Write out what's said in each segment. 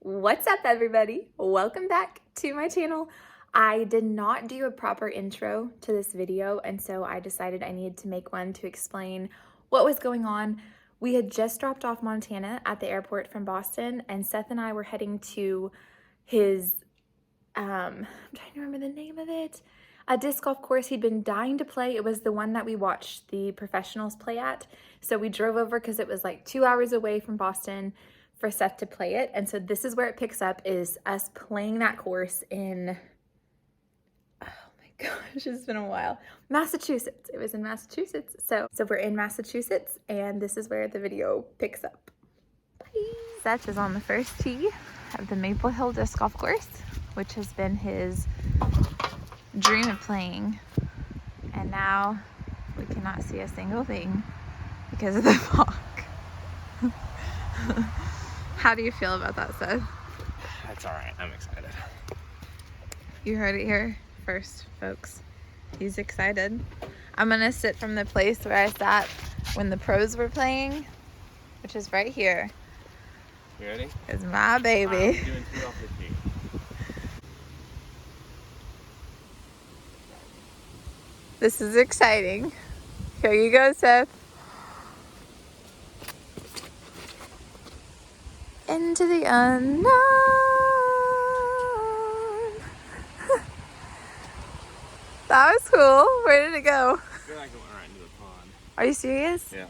What's up, everybody? Welcome back to my channel. I did not do a proper intro to this video, and so I decided I needed to make one to explain what was going on. We had just dropped off Montana at the airport from Boston, and Seth and I were heading to his, I'm trying to remember the name of it, a disc golf course he'd been dying to play. It was the one that we watched the professionals play at. So we drove over because it was like 2 hours away from Boston for Seth to play it. And so this is where it picks up, is us playing that course in, oh my gosh, it's been a while, Massachusetts. It was in Massachusetts. So we're in Massachusetts, and this is where the video picks up. Bye. Seth is on the first tee of the Maple Hill Disc Golf Course, which has been his dream of playing. And now we cannot see a single thing because of the fog. How do you feel about that, Seth? That's all right. I'm excited. You heard it here first, folks. He's excited. I'm gonna sit from the place where I sat when the pros were playing, which is right here. You ready? It's my baby. I'm doing 2 off the tee. This is exciting. Here you go, Seth. Into the unknown. That was cool. Where did it go? I feel like it went right into the pond. Are you serious? Yeah.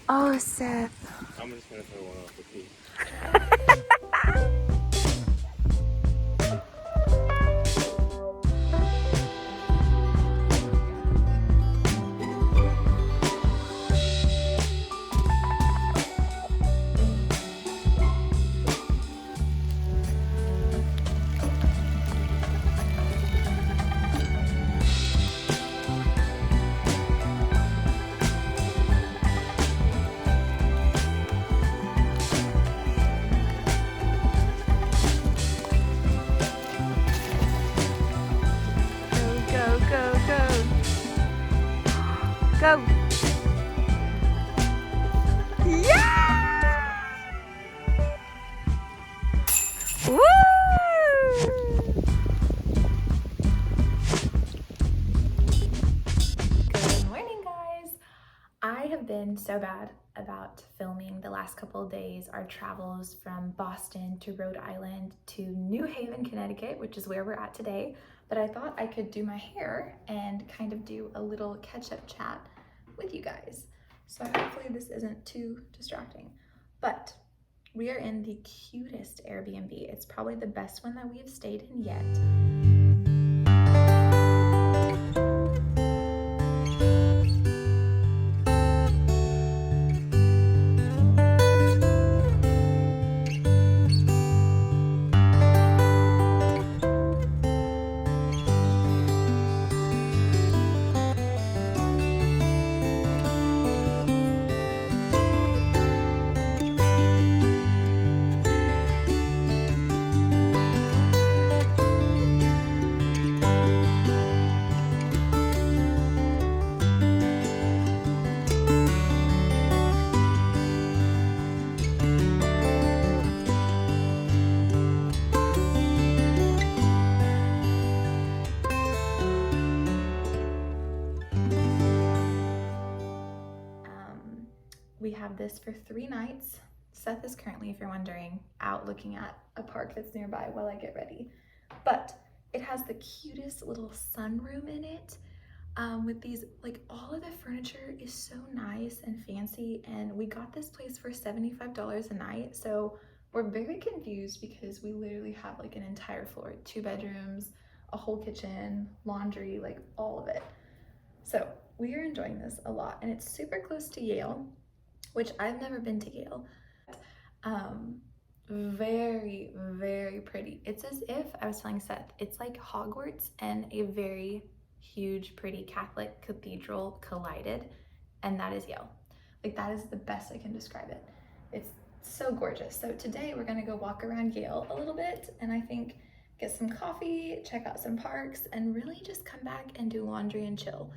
Oh, Seth. I'm just gonna throw one off the tee. Go. Yeah! Woo! Good morning, guys. I have been so bad about filming the last couple of days our travels from Boston to Rhode Island to New Haven, Connecticut, which is where we're at today. But I thought I could do my hair and kind of do a little catch-up chat with you guys. So hopefully this isn't too distracting. But we are in the cutest Airbnb. It's probably the best one that we've stayed in yet. We have this for 3 nights. Seth is currently, if you're wondering, out looking at a park that's nearby while I get ready. But it has the cutest little sunroom in it with these, like, all of the furniture is so nice and fancy, and we got this place for $75 a night. So we're very confused because we literally have like an entire floor, 2 bedrooms, a whole kitchen, laundry, like all of it. So we are enjoying this a lot, and it's super close to Yale, which I've never been to Yale. Very, very pretty. It's as if, I was telling Seth, it's like Hogwarts and a very huge, pretty Catholic cathedral collided, and that is Yale. Like, that is the best I can describe it. It's so gorgeous. So today we're gonna go walk around Yale a little bit, and I think get some coffee, check out some parks, and really just come back and do laundry and chill.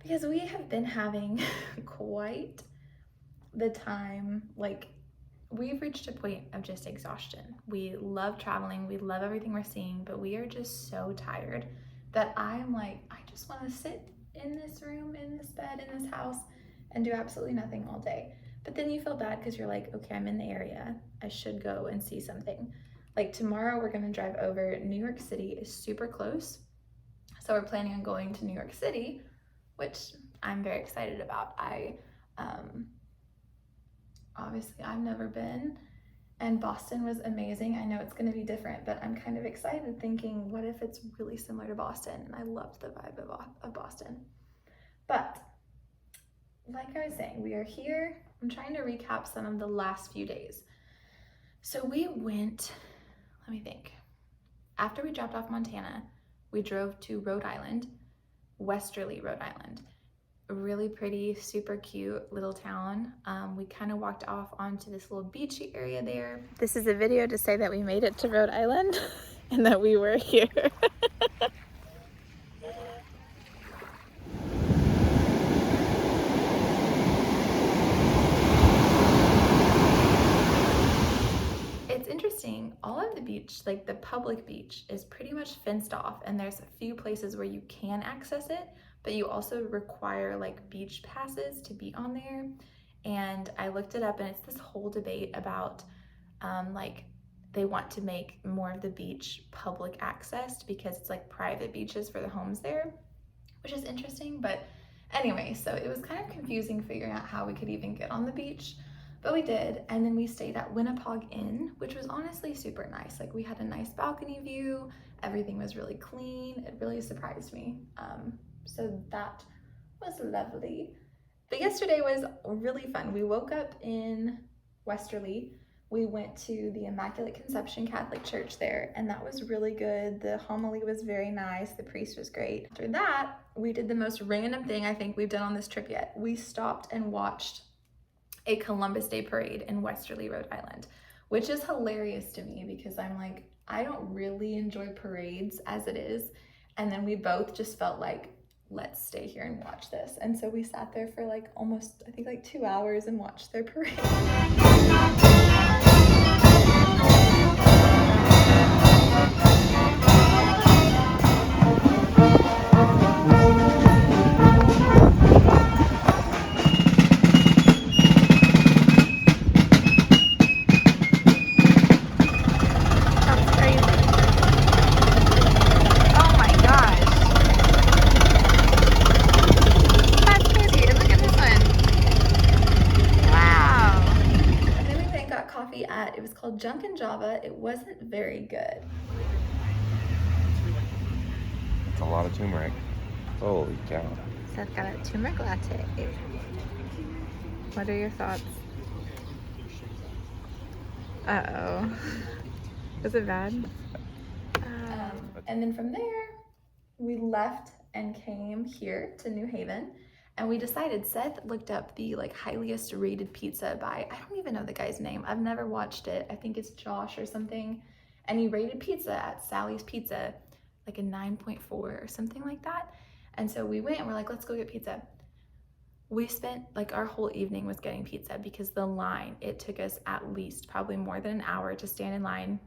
Because we have been having quite the time, like, we've reached a point of just exhaustion. We love traveling, we love everything we're seeing, but we are just so tired that I'm like, I just want to sit in this room, in this bed, in this house, and do absolutely nothing all day. But then you feel bad because you're like, okay, I'm in the area. I should go and see something. Like tomorrow, we're going to drive over. New York City is super close. So we're planning on going to New York City, which I'm very excited about. Obviously, I've never been, and Boston was amazing. I know it's going to be different, but I'm kind of excited thinking, what if it's really similar to Boston? And I loved the vibe of Boston. But like I was saying, we are here. I'm trying to recap some of the last few days. So we went, let me think. After we dropped off Montana, we drove to Rhode Island, Westerly, Rhode Island. A really pretty, super cute little town. We kind of walked off onto this little beachy area there. This is a video to say that we made it to Rhode Island and that we were here. It's interesting, all of the beach, like the public beach, is pretty much fenced off, and there's a few places where you can access it, but you also require like beach passes to be on there. And I looked it up, and it's this whole debate about like they want to make more of the beach public accessed because it's like private beaches for the homes there, which is interesting. But anyway, so it was kind of confusing figuring out how we could even get on the beach, but we did. And then we stayed at Winnapaug Inn, which was honestly super nice. Like we had a nice balcony view, everything was really clean. It really surprised me. So that was lovely. But yesterday was really fun. We woke up in Westerly. We went to the Immaculate Conception Catholic Church there, and that was really good. The homily was very nice. The priest was great. After that, we did the most random thing I think we've done on this trip yet. We stopped and watched a Columbus Day parade in Westerly, Rhode Island, which is hilarious to me because I'm like, I don't really enjoy parades as it is. And then we both just felt like, let's stay here and watch this. And so we sat there for like almost, I think like 2 hours and watched their parade. It was called Junkin' Java. It wasn't very good. It's a lot of turmeric. Holy cow. So I've got a turmeric latte. What are your thoughts? Uh-oh. Was it bad? And then from there, we left and came here to New Haven. And we decided, Seth looked up the like highest rated pizza by, I don't even know the guy's name. I've never watched it. I think it's Josh or something. And he rated pizza at Sally's Pizza, like a 9.4 or something like that. And so we went and we're like, let's go get pizza. We spent like our whole evening was getting pizza because the line, it took us at least probably more than an hour to stand in line.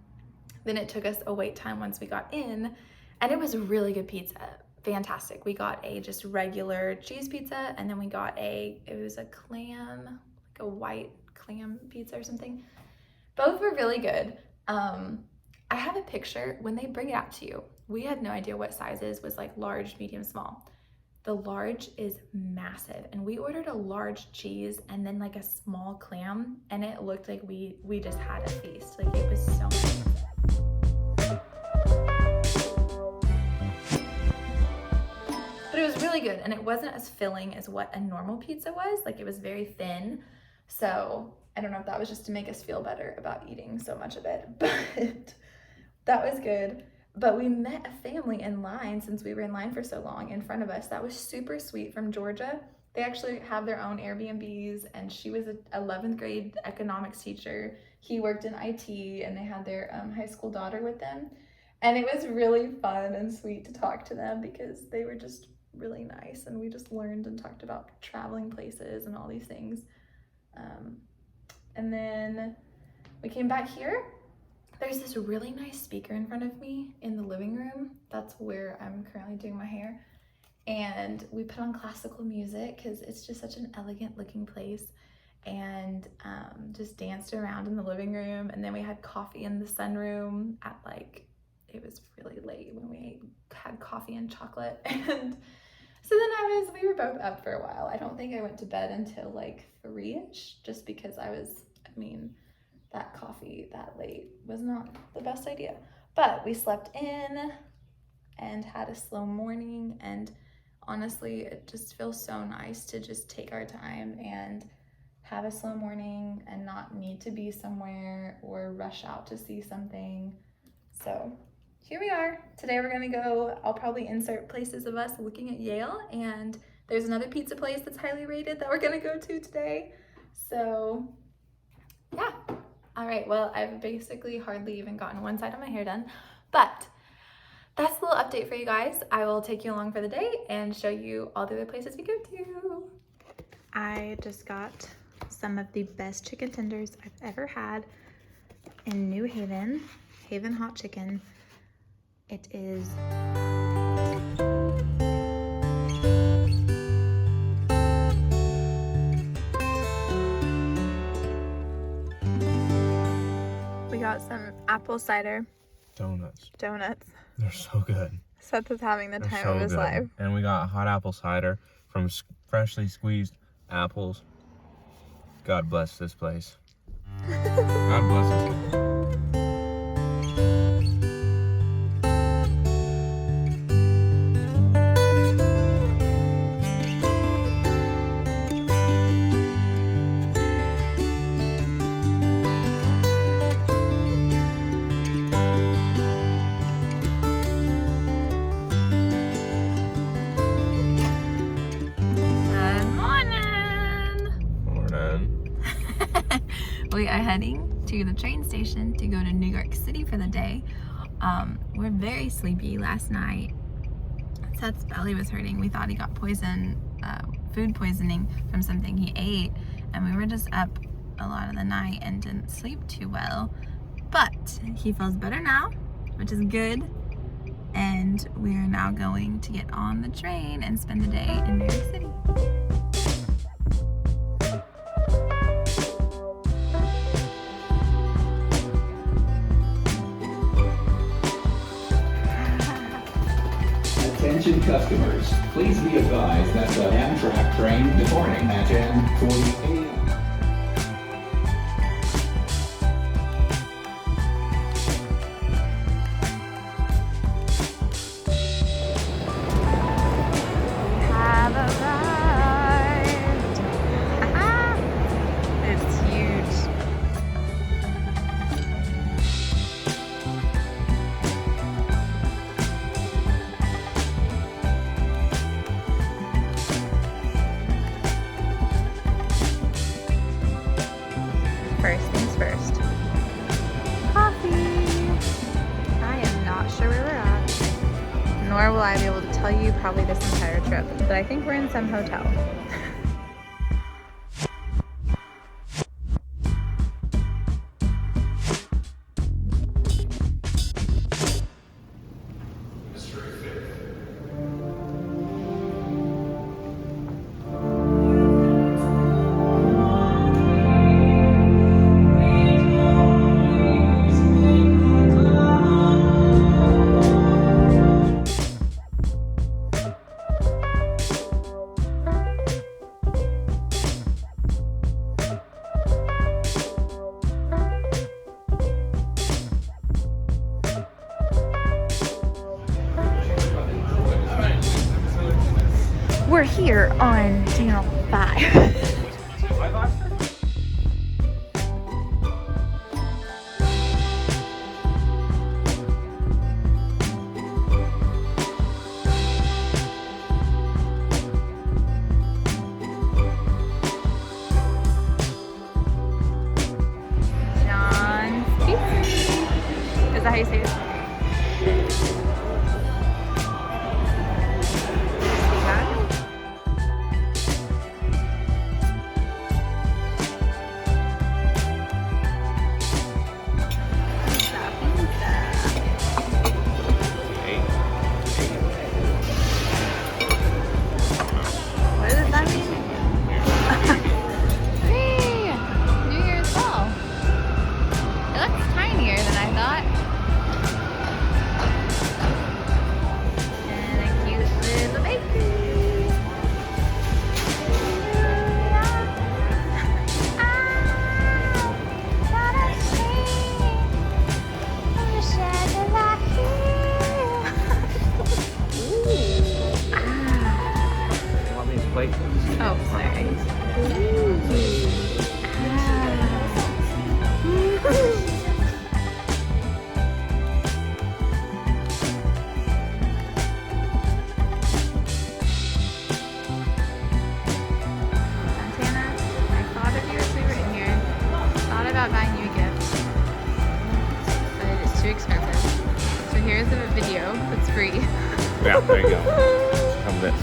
Then it took us a wait time once we got in, and it was really good pizza. Fantastic. We got a just regular cheese pizza, and then we got it was a clam, like a white clam pizza or something. Both were really good. I have a picture when they bring it out to you. We had no idea what sizes was like large, medium, small. The large is massive, and we ordered a large cheese and then like a small clam, and it looked like we just had a feast. Like it was so nice. But it was really good, and it wasn't as filling as what a normal pizza was. Like it was very thin. So I don't know if that was just to make us feel better about eating so much of it, but that was good. But we met a family in line, since we were in line for so long, in front of us. That was super sweet, from Georgia. They actually have their own Airbnbs, and she was an 11th grade economics teacher. He worked in IT, and they had their high school daughter with them. And it was really fun and sweet to talk to them because they were just really nice, and we just learned and talked about traveling places and all these things. And then we came back here. There's this really nice speaker in front of me in the living room. That's where I'm currently doing my hair. And we put on classical music because it's just such an elegant looking place, and just danced around in the living room. And then we had coffee in the sunroom at like, it was really late when we had coffee and chocolate. And so then we were both up for a while. I don't think I went to bed until like 3-ish, just because that coffee that late was not the best idea. But we slept in and had a slow morning, and honestly, it just feels so nice to just take our time and have a slow morning and not need to be somewhere or rush out to see something. So here we are. Today we're gonna go, I'll probably insert places of us looking at Yale, and there's another pizza place that's highly rated that we're gonna go to today. So yeah. All right, well, I've basically hardly even gotten one side of my hair done, but that's a little update for you guys. I will take you along for the day and show you all the other places we go to. I just got some of the best chicken tenders I've ever had in New Haven, Haven Hot Chicken. It is we got some apple cider Donuts. They're so good. Seth is having the They're time so of his good. life. And we got hot apple cider from freshly squeezed apples. God bless this place. God bless this place. We are heading to the train station to go to New York City for the day. We're very sleepy last night. Seth's belly was hurting. We thought he got food poisoning from something he ate, and we were just up a lot of the night and didn't sleep too well. But he feels better now, which is good. And we are now going to get on the train and spend the day in New York City. Attention customers, please be advised that the Amtrak train departing at 10:40 a.m. Have arrived. It's huge. First things first. Coffee. I am not sure where we're at, nor will I be able to tell you probably this entire trip, but I think we're in some hotel. We're here on Channel 5. John's Pizza. Is that how you say it? too expensive. So here's a video that's free. Yeah, there you go. Come this.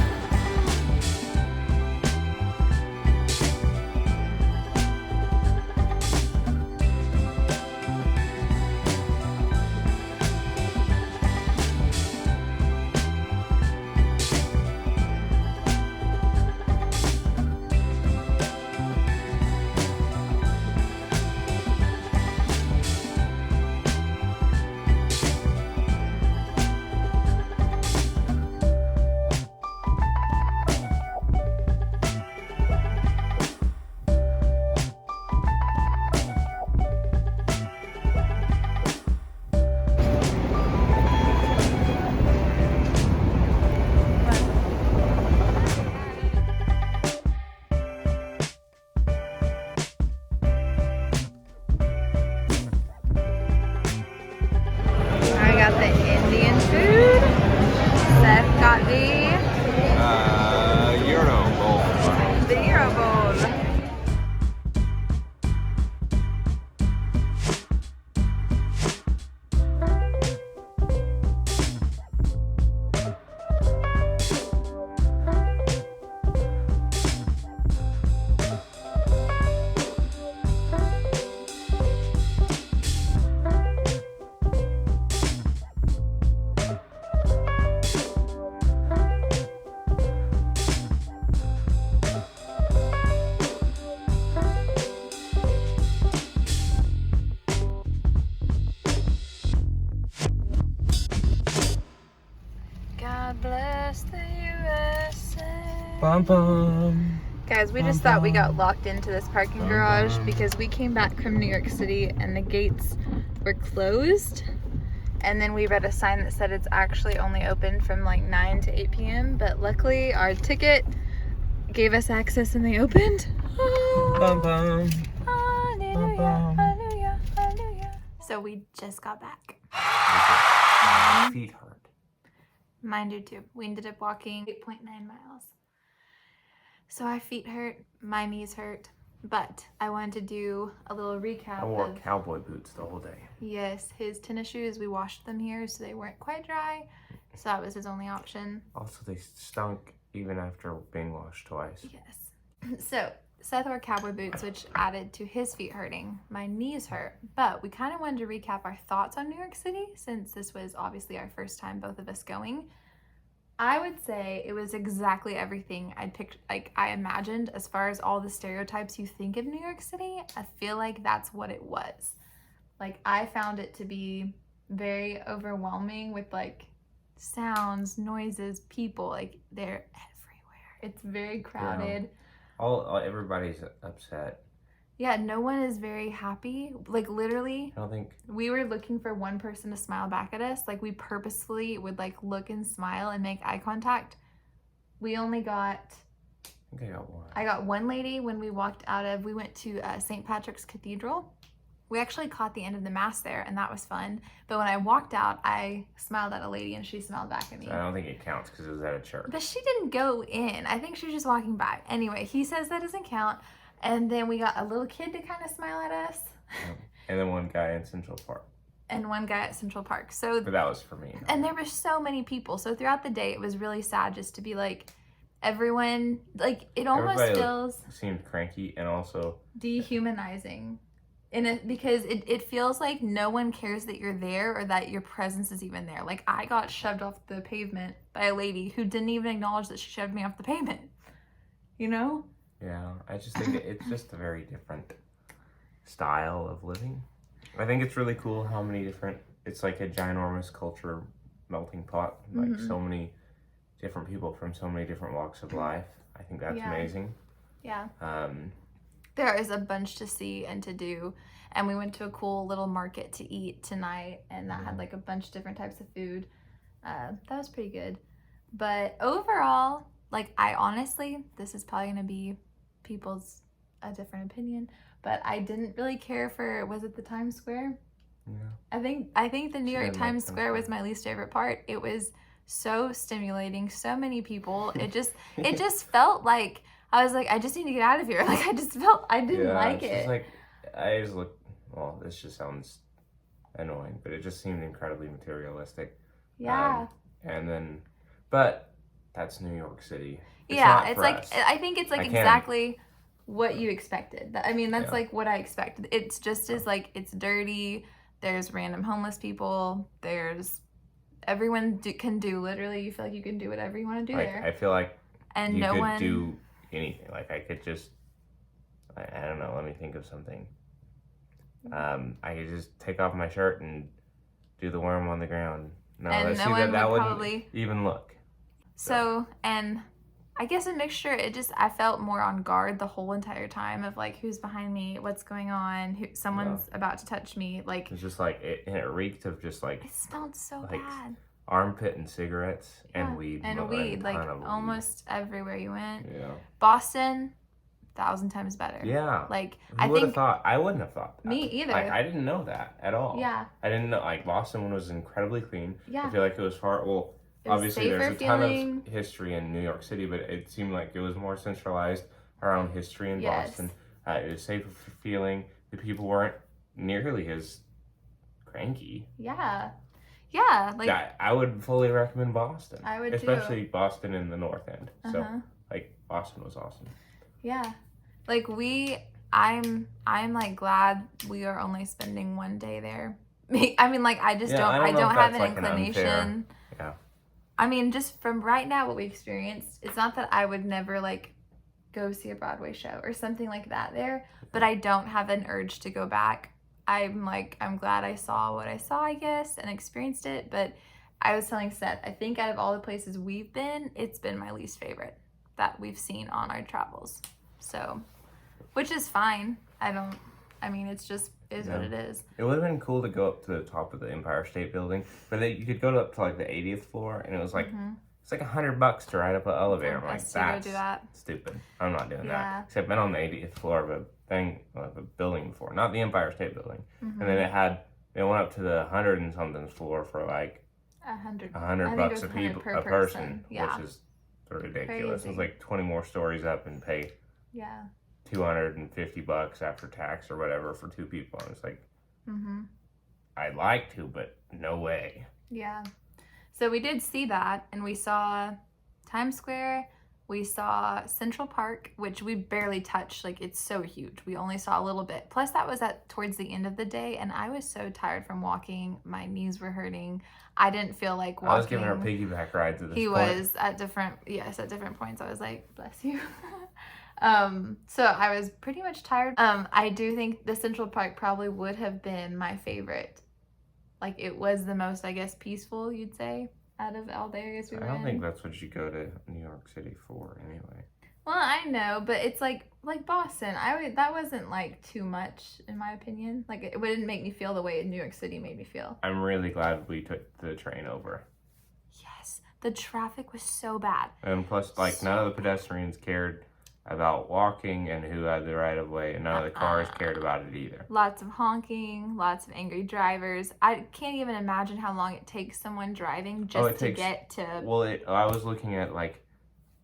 Bum bum. Guys, we just thought we got locked into this parking garage because we came back from New York City and the gates were closed. And then we read a sign that said it's actually only open from like 9 to 8 p.m. But luckily our ticket gave us access and they opened. Bum bum. Hallelujah, hallelujah, hallelujah. So we just got back. Feet hurt. Mine do too. We ended up walking 8.9 miles. So our feet hurt, my knees hurt, but I wanted to do a little recap. I wore cowboy boots the whole day. Yes, his tennis shoes, we washed them here so they weren't quite dry. So that was his only option. Also, they stunk even after being washed twice. Yes. So Seth wore cowboy boots, which added to his feet hurting. My knees hurt, but we kind of wanted to recap our thoughts on New York City since this was obviously our first time, both of us going. I would say it was exactly everything I'd picked, like I imagined, as far as all the stereotypes you think of New York City. I feel like that's what it was. Like I found it to be very overwhelming with like sounds, noises, people, like they're everywhere. It's very crowded. Yeah. Everybody's upset. Yeah, no one is very happy. Like literally, I don't think we were looking for one person to smile back at us. Like we purposefully would like look and smile and make eye contact. We only got, I think I got one. I got one lady when we walked out of, we went to St. Patrick's Cathedral. We actually caught the end of the mass there and that was fun. But when I walked out, I smiled at a lady and she smiled back at me. I don't think it counts because it was at a church. But she didn't go in. I think she was just walking by. Anyway, he says that doesn't count. And then we got a little kid to kind of smile at us. And then one guy in Central Park. And one guy at Central Park. So, but that was for me. And there were so many people. So throughout the day, it was really sad just to be like, everyone, like it almost feels seemed cranky and also dehumanizing. Because it feels like no one cares that you're there or that your presence is even there. Like I got shoved off the pavement by a lady who didn't even acknowledge that she shoved me off the pavement. You know? Yeah, I just think it's just a very different style of living. I think it's really cool how many different, it's like a ginormous culture melting pot. Like so many different people from so many different walks of life. I think that's amazing. Yeah. There is a bunch to see and to do. And we went to a cool little market to eat tonight and that had like a bunch of different types of food. That was pretty good. But overall, like I honestly, this is probably going to be people's a different opinion, but I didn't really care for, was it the Times Square? Yeah. I think the New York Times Square was my least favorite part. It was so stimulating, so many people. It just felt like I was like, I just need to get out of here. Like I just felt I didn't like it. Just like I just look. Well, this just sounds annoying, but it just seemed incredibly materialistic. Yeah. And then, but that's New York City. Yeah, it's like, us. I think it's like I can't- exactly what you expected. I mean, that's Yeah. like what I expected. It's just as like, it's dirty. There's random homeless people. There's everyone can do literally. You feel like you can do whatever you want to do Like, there, I feel like and you no could one. do anything. Like I could just, I don't know. Let me think of something. I could just take off my shirt and do the worm on the ground. No, And see, no one that would wouldn't probably- even look. So, and I guess a mixture. I felt more on guard the whole entire time of like, who's behind me, what's going on, someone's about to touch me. Like, It's just like it reeked of just like it smelled so like, bad. armpit and cigarettes Yeah, and weed. and but, weed, a like ton of weed. almost everywhere you went. Yeah. Boston, 1,000 times better. Yeah. Like, Who I would have think thought? I wouldn't have thought that. me either. Like, I didn't know that at all. Yeah. I didn't know. Like, Boston was incredibly clean. Yeah. I feel like it was far. Well, It was obviously, there's a safer ton feeling. of history in New York City, but it seemed like it was more centralized around history in Yes. Boston. It was safer feeling. The people weren't nearly as cranky. Yeah. Yeah. Like, I would fully recommend Boston. I would too. Especially Boston in the North End. So, uh-huh. like, Boston was awesome. Yeah. Like I'm like glad we are only spending one day there. I mean, like, I just Yeah, I know don't if have that's, an like, an inclination. unfair- Yeah. I mean, just from right now, what we experienced, it's not that I would never like go see a Broadway show or something like that there, but I don't have an urge to go back. I'm glad I saw what I saw, I guess, and experienced it. But I was telling Seth, I think out of all the places we've been, it's been my least favorite that we've seen on our travels. So, which is fine. I mean, it's just is what Yeah. it is. It would have been cool to go up to the top of the Empire State Building, but you could go up to like the 80th floor, and it was like it's like $100 to ride up an elevator. I'm like, Us to go that's do that. stupid. I'm not doing Yeah. that. Because I've been on the 80th floor of a building before, not the Empire State Building, Mm-hmm. and then it went up to the 100 and something floor for like $100. $100 a person, Yeah. which is ridiculous. Crazy. It's like 20 more stories up and pay Yeah. $250 after tax or whatever for two people. And it's like, I'd like to, but no way. Yeah. So we did see that, and we saw Times Square. We saw Central Park, which we barely touched. Like, it's so huge. We only saw a little bit. Plus, that was towards the end of the day, and I was so tired from walking. My knees were hurting. I didn't feel like walking. I was giving her piggyback rides at this He point. was at different points. I was like, bless you. So I was pretty much tired. I do think the Central Park probably would have been my favorite. Like, it was the most, I guess, peaceful, you'd say, out of all the areas we were I don't in. think that's what you go to New York City for anyway. Well, I know, but it's like Boston. That wasn't like too much in my opinion. Like, it wouldn't make me feel the way New York City made me feel. I'm really glad we took the train over. Yes, the traffic was so bad. And plus, like, none of the pedestrians cared about walking and who had the right of way, and none of the cars cared about it either. Lots of honking, lots of angry drivers. I can't even imagine how long it takes someone driving just to get to. Well, I was looking at like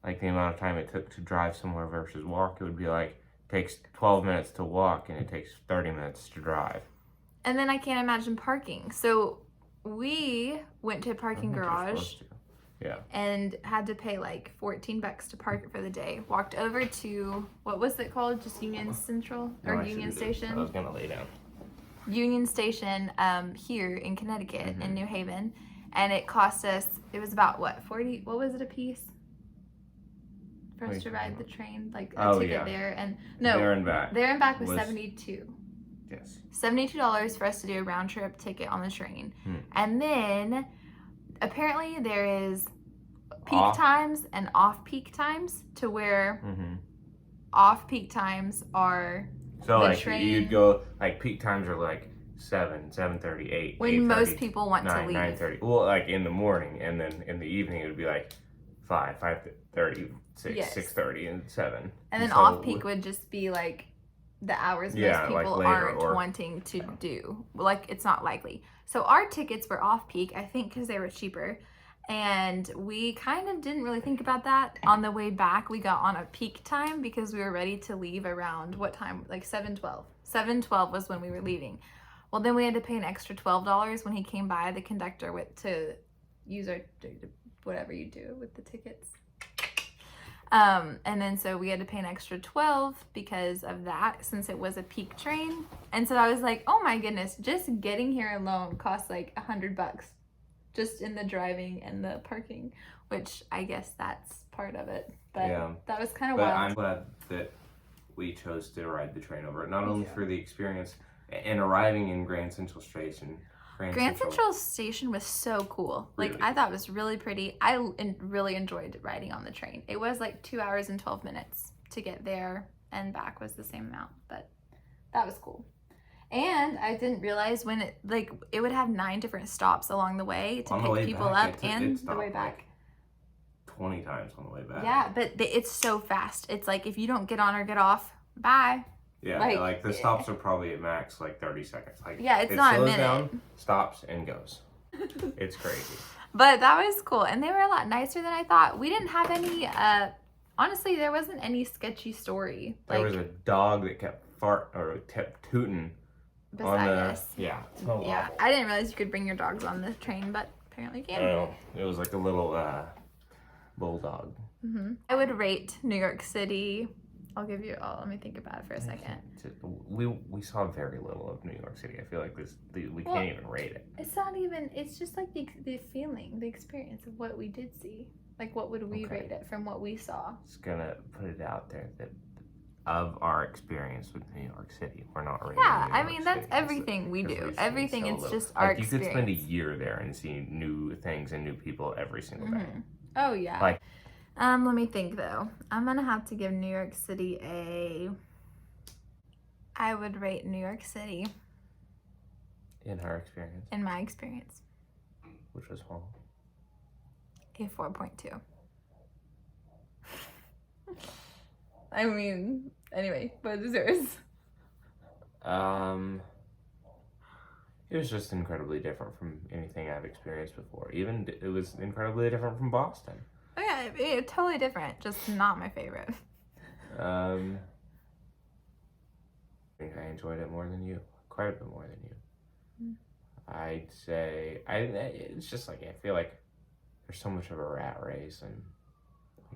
the amount of time it took to drive somewhere versus walk. It would be like it takes 12 minutes to walk and it takes 30 minutes to drive. And then I can't imagine parking. So we went to a I parking think you're garage supposed to. Yeah. and had to pay like $14 to park it for the day. Walked over to, what was it called? Just Union Central No, or I Union shouldn't do. Station? I was gonna lay down. Union Station here in Connecticut, Mm-hmm. in New Haven. And it cost us, it was about what, 40, what was it a piece? For us Wait, to ride the train, like a Oh, ticket yeah. there. And no, There and back. there and back was was- 72. Yes. $72 for us to do a round trip ticket on the train. And then apparently there is peak Off. times and off peak times, to where Mm-hmm. off peak times are So The like train- you'd go like peak times are like 7:30, 8. when most 8:30, people want 9, to leave. 9:30. Well, like in the morning, and then in the evening it would be like 5:30, 6, Yes. 6:30, and 7. And then So- off peak would just be like the hours most Yeah, like people later aren't or- wanting to do. Like, it's not likely. So our tickets were off peak, I think, because they were cheaper. And we kind of didn't really think about that. On the way back, we got on a peak time because we were ready to leave around what time? Like 7:12. 7:12 was when we were leaving. Well, then we had to pay an extra $12 when he came by, the conductor, to use our, whatever you do with the tickets. And then so we had to pay an extra $12 because of that, since it was a peak train. And so I was like, oh my goodness, just getting here alone costs like $100 just in the driving and the parking, which I guess that's part of it. But Yeah. that was kind of But wild. I'm glad that we chose to ride the train over it, not only for the experience and arriving in Grand Central Station. Grand Central Station was so cool. Like, Really? I thought it was really pretty. I really enjoyed riding on the train. It was like 2 hours and 12 minutes to get there, and back was the same amount, but that was cool. And I didn't realize when it would have 9 different stops along the way to On the pick way people back, up it and the stopped, way back. like, 20 times on the way back. Yeah, but it's so fast. It's like if you don't get on or get off, bye. Yeah, like, like the stops are probably at max like 30 seconds. Like, Yeah, it's it not a slows minute. down, stops, and goes. It's crazy. But that was cool, and they were a lot nicer than I thought. We didn't have any. Honestly, there wasn't any sketchy story. There was a dog that kept tooting on beside the. us. Yeah. So Yeah, awful. I didn't realize you could bring your dogs on the train, but apparently you I can. don't know. It was like a little bulldog. I would rate New York City. I'll give you. Let me think about it for a second. We saw very little of New York City. I feel like we can't even rate it. It's not even. It's just like the feeling, the experience of what we did see. Like, what would we Okay. rate it from what we saw? Just gonna put it out there that of our experience with New York City, we're not rating. Yeah, New I York mean, that's City everything we because do. we've seen Everything so is little. just our Like, you could spend a experience. year there and see new things and new people every single day. Oh yeah. Like- Let me think though. I'm gonna have to give New York City I would rate New York City, In our experience, in my experience, which was small. a 4.2. I mean, anyway, what is yours? It was just incredibly different from anything I've experienced before. Even it was incredibly different from Boston. Oh yeah, totally different. Just not my favorite. I think I enjoyed it more than you, quite a bit more than you. I'd say it's just like I feel like there's so much of a rat race, and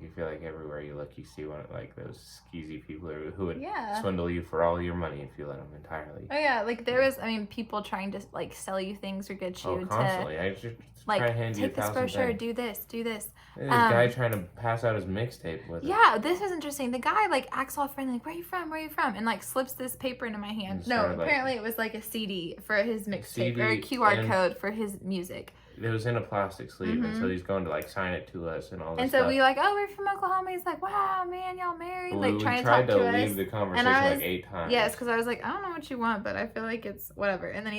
you feel like everywhere you look, you see one like those skeezy people who would Yeah. swindle you for all your money if you let them entirely. Oh yeah, like there was, I mean, people trying to like sell you things or get you Oh, to constantly! I just like try to hand you a take this 1,000 brochure, things. do this, do this. This guy trying to pass out his mixtape with it. Yeah, this was interesting. The guy like acts all friendly, like, where are you from? Where are you from? And like slips this paper into my hand. And No, started, like- apparently it was like a CD for his mixtape or a CD QR and- code for his music. It was in a plastic sleeve, and so he's going to like sign it to us and all this And so stuff. we like, oh, we're from Oklahoma. He's like, wow, man, y'all married? Like we trying to tried talk to leave us. the conversation I like was- 8 times. Yes, because I was like, I don't know what you want, but I feel like it's whatever. And then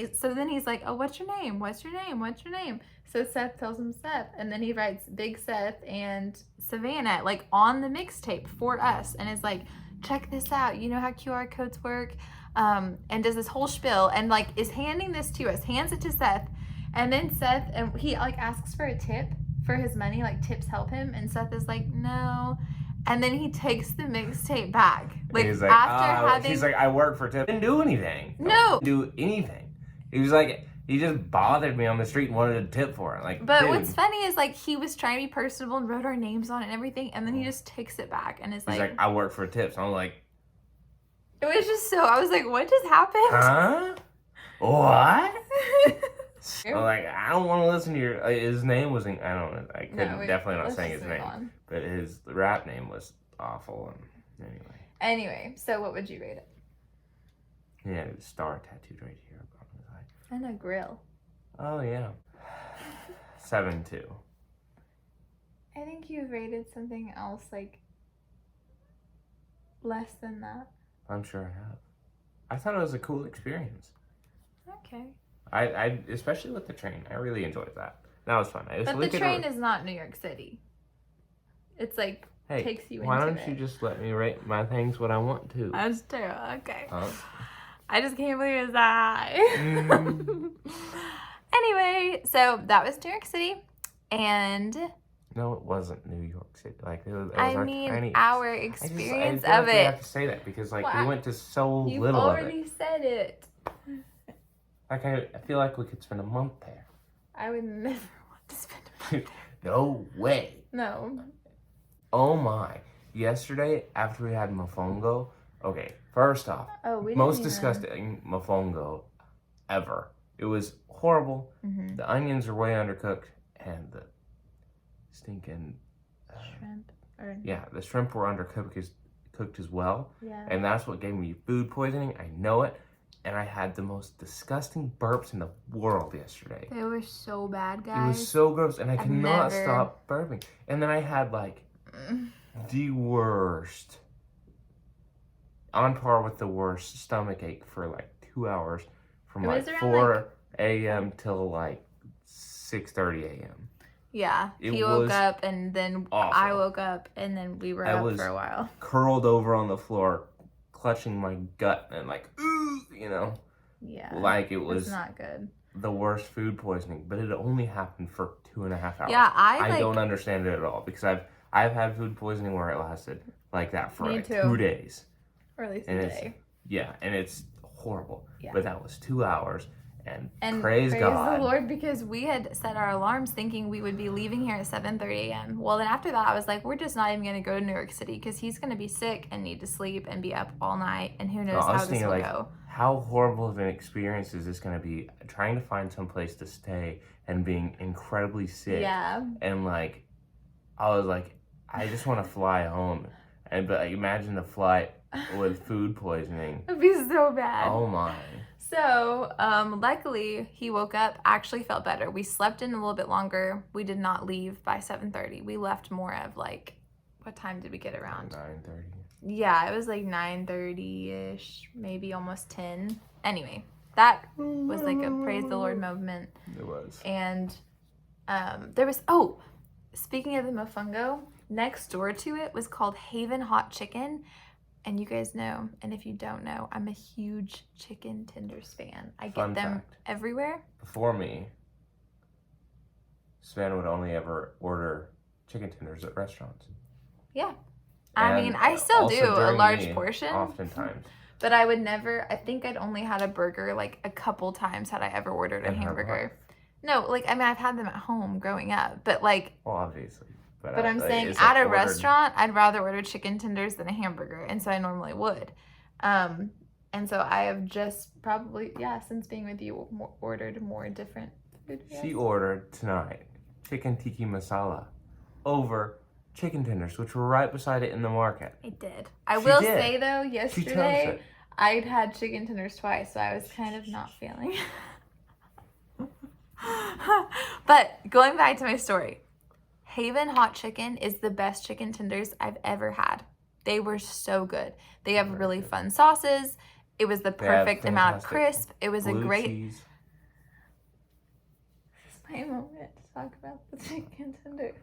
he's like, oh, what's your name? What's your name? What's your name? So Seth tells him Seth, and then he writes Big Seth and Savannah like on the mixtape for us, and is like, check this out. You know how QR codes work, and does this whole spiel, and like is handing this to us, hands it to Seth, and then Seth, and he like asks for a tip for his money, like tips help him, and Seth is like, no. And then he takes the mixtape back. Like, he's like, after having he's like, I work for Tip. Didn't do anything. No. Didn't do anything. He was like, he just bothered me on the street and wanted a tip for it. Like, But dude. what's funny is like he was trying to be personable and wrote our names on it and everything, and then he just takes it back and is He's like, I work for Tips. I'm like, it was just so, I was like, what just happened? huh? What? I'm like, I don't want to listen to your. His name wasn't. I don't know. I couldn't. Definitely not saying his name. But his rap name was awful. And Anyway, so what would you rate it? he had a star tattooed right here on his eye. And a grill. Oh yeah. 7.2. I think you rated something else like less than that. I'm sure I have. I thought it was a cool experience. Okay. I especially with the train. I really enjoyed that. That was fun. But the train is not New York City. It's like takes you why into don't you it. just let me rate my things what I want to? That's true. Okay. Huh? I just can't believe it's that. Mm. Anyway, so that was New York City, and No, it wasn't New York City. Like it was I our mean tiny. our I feel experience like of we have it. to say that because like Why? we went to so You've little of it. already said it. Like, I feel like we could spend a month there. I would never want to spend a month there. No way. No. Oh my. Yesterday, after we had mofongo, okay, first off, Oh, we didn't most even- disgusting mofongo ever. It was horrible. Mhm. The onions are way undercooked, and the stinking Shrimp. Or, yeah, the shrimp were cooked as well, yeah. and that's what gave me food poisoning. I know it, and I had the most disgusting burps in the world yesterday. They were so bad, It guys. was so gross, and I could not never- stop burping. And then I had like the worst, on par with the worst stomach ache for like 2 hours, from It like was around, 4 a.m. till like 6:30 a.m. Yeah, It he woke was up and then I awful. woke up and then we were I up was- for a while. Curled over on the floor, clutching my gut and like, ooh, you know, Yeah. like it It's was not good. the worst food poisoning. But it only happened for 2.5 hours. Yeah, I I don't understand it at all, because I've had food poisoning where it lasted like that for Me like too. 2 days. or at least and a it's- day. Yeah, and it's horrible. Yeah. But that was 2 hours, and, And praise God. the Lord, because we had set our alarms thinking we would be leaving here at 7:30 a.m. Well, then after that, I was like, we're just not even going to go to New York City because he's going to be sick and need to sleep and be up all night, and who knows I was how this thinking, will like, go. how horrible of an experience is this going to be, trying to find some place to stay and being incredibly sick. Yeah. And like, I was like, I just want to fly home. But like, imagine the flight with food poisoning. It'd be so bad. Oh my. So, luckily he woke up, actually felt better. We slept in a little bit longer. We did not leave by 7:30. We left more of like, what time did we get around? 9:30. Yeah, it was like 9:30-ish, maybe almost 10. Anyway, that was like a praise the Lord moment. It was. And there was, speaking of the mofongo, next door to it was called Haven Hot Chicken. And you guys know, and if you don't know, I'm a huge chicken tenders fan. I get Fun them fact. everywhere. Before me, Sven would only ever order chicken tenders at restaurants. Yeah. I mean, And I still also do a during large me, portion. Oftentimes. But I would never, I think I'd only had a burger like a couple times had I ever ordered a In her hamburger. No, like, I mean, I've had them at home growing up, but like, Well, obviously. but I'm like, saying it's, at like, a ordered- restaurant, I'd rather order chicken tenders than a hamburger. And so I normally would. And so I have just probably, since being with you, ordered more different food. She ordered tonight chicken tikka masala over chicken tenders, which were right beside it in the market. I did. I She will did. say though, She yesterday chose it. I'd had chicken tenders twice, so I was kind of not feeling. But going back to my story, Haven Hot Chicken is the best chicken tenders I've ever had. They were so good. They have really fun sauces. It was the They have perfect amount of fantastic crisp. It was a Blue great cheese. my moment to talk about the chicken tenders.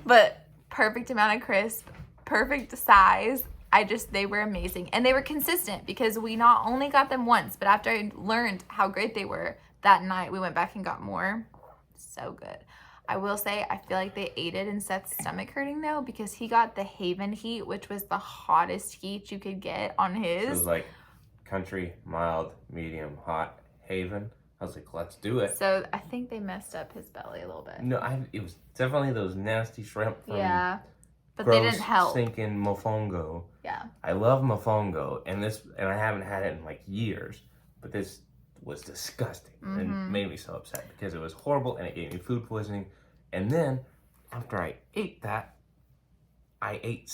But perfect amount of crisp, perfect size. They were amazing. And they were consistent because we not only got them once, but after I learned how great they were that night, we went back and got more. So good. I will say, I feel like they ate it and Seth's stomach hurting though, because he got the Haven heat, which was the hottest heat you could get on It his. was like country, mild, medium, hot, Haven. I was like, let's do it. So I think they messed up his belly a little bit. No, it was definitely those nasty shrimp from Yeah. But gross, they didn't help. stinking mofongo. Yeah. I love mofongo, and I haven't had it in like years, but this was disgusting and Mm-hmm. made me so upset because it was horrible and it gave me food poisoning. And then after I ate that, I ate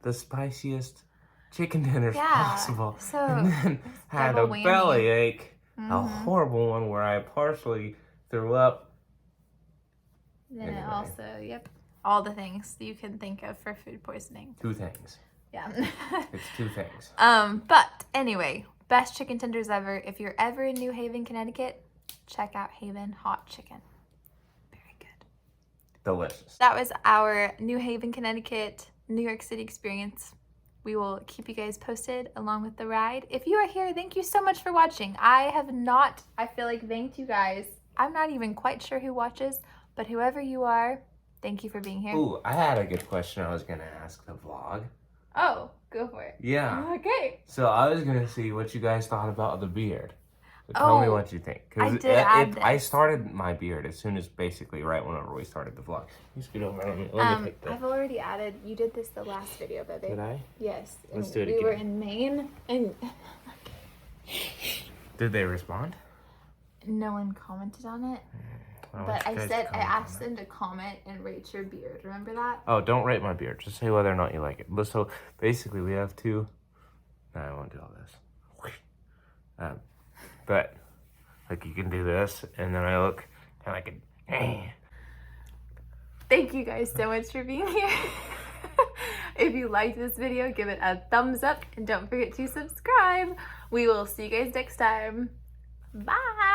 the spiciest chicken tenders Yeah, possible, so and then had a double whammy. belly ache, a Mhm. horrible one where I partially threw up. Then it Anyway. also, all the things you can think of for food poisoning. 2 things. Yeah. It's 2 things. But anyway, best chicken tenders ever. If you're ever in New Haven, Connecticut, check out Haven Hot Chicken. Very good. Delicious. That was our New Haven, Connecticut, New York City experience. We will keep you guys posted along with the ride. If you are here, thank you so much for watching. I feel like thanked you guys I'm not even quite sure who watches, but whoever you are, thank you for being here. Ooh, I had a good question I was gonna ask the vlog. Oh, go for it. Yeah. Okay. So I was gonna see what you guys thought about the beard. So tell me Oh, what you think. I did add I this. started my beard as soon as basically right whenever we started the vlog. You scoot over. Let me pick that. I've already added, you did this the last video, baby. Did I? Yes. Let's and do it We were again. in Maine and Did they respond? no one commented on it. Well, But you I guys said, I comment on asked that. them to comment and rate your beard. Remember that? Oh, don't rate my beard. Just say whether or not you like it. So basically, we have two. No, I won't do all this. But like you can do this, and then I look kind of like a. Thank you guys so much for being here. If you liked this video, give it a thumbs up and don't forget to subscribe. We will see you guys next time. Bye.